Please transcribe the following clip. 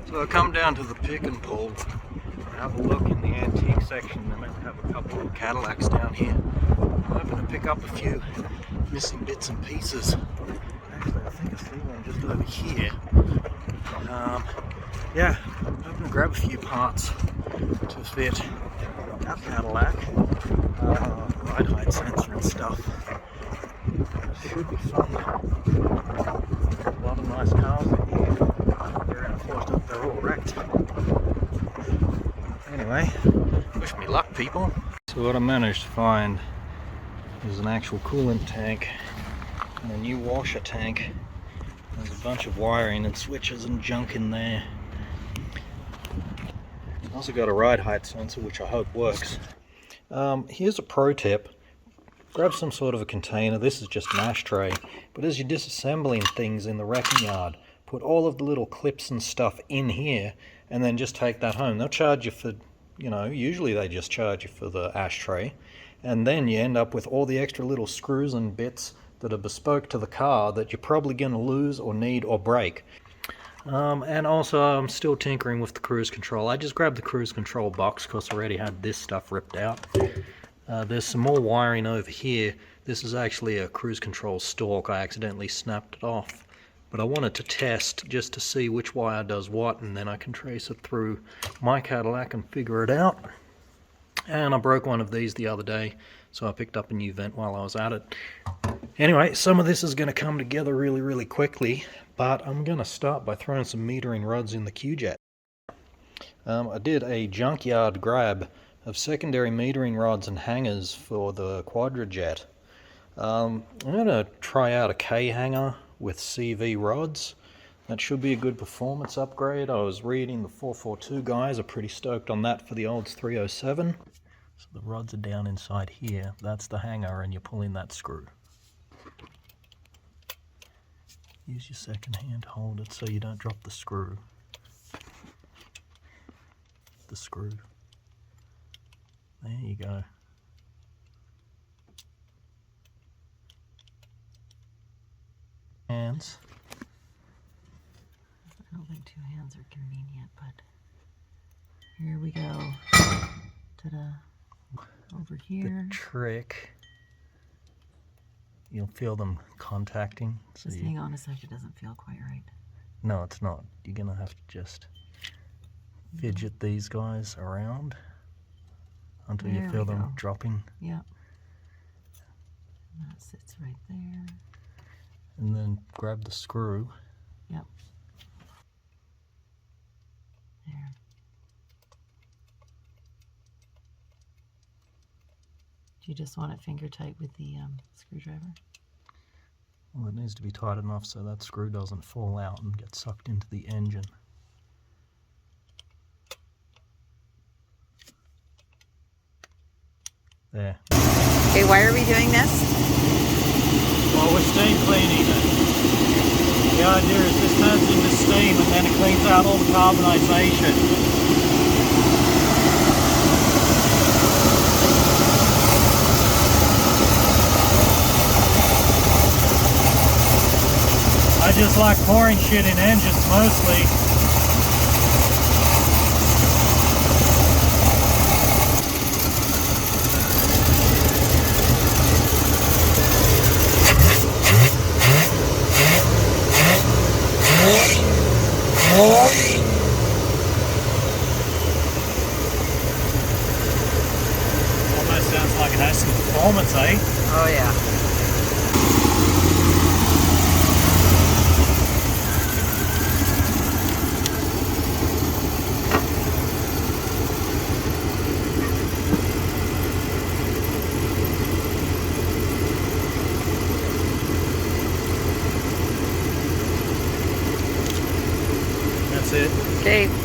So I come down to the pick and pull, have a look in the antique section. They might have a couple of Cadillacs down here. I'm hoping to pick up a few missing bits and pieces. Actually, I think I see one just over here. Yeah, I'm hoping to grab a few parts to fit that Cadillac, ride height sensor and stuff. Should be fun. A lot of nice cars in here. They're unfortunate, they're all wrecked. Anyway, wish me luck, people. So what I managed to find is an actual coolant tank and a new washer tank. There's a bunch of wiring and switches and junk in there. I also got a ride height sensor, which I hope works. Here's a pro tip. Grab some sort of a container. This is just an ashtray. But as you're disassembling things in the wrecking yard, put all of the little clips and stuff in here and then just take that home. They'll charge you for, usually they just charge you for the ashtray. And then you end up with all the extra little screws and bits that are bespoke to the car that you're probably going to lose or need or break. And also I'm still tinkering with the cruise control. I just grabbed the cruise control box because I already had this stuff ripped out. There's some more wiring over here. This is actually a cruise control stalk. I accidentally snapped it off. But I wanted to test just to see which wire does what, and then I can trace it through my Cadillac and figure it out. And I broke one of these the other day, so I picked up a new vent while I was at it. Anyway, some of this is going to come together really, really quickly, but I'm going to start by throwing some metering rods in the QJET. I did a junkyard grab of secondary metering rods and hangers for the Quadrajet. I'm going to try out a K hanger with CV rods. That should be a good performance upgrade. I was reading the 442 guys are pretty stoked on that for the old 307. So the rods are down inside here. That's the hanger, and you're pulling that screw. Use your second hand to hold it so you don't drop the screw. The screw. There you go. Hands. I don't think 2 hands are convenient, but here we go. Ta-da. Over here. The trick, you'll feel them contacting. So just hang on a sec, it doesn't feel quite right. No, it's not. You're gonna have to just fidget these guys around until you feel them dropping. Yep. And that sits right there. And then grab the screw. Yep. There. Do you just want it finger tight with the screwdriver? Well, it needs to be tight enough so that screw doesn't fall out and get sucked into the engine. There. Okay, why are we doing this? Well, we're steam cleaning it. The idea is this turns into steam and then it cleans out all the carbonization. I just like pouring shit in engines mostly. Almost sounds like it has some performance, eh? Oh yeah. That's it. Okay.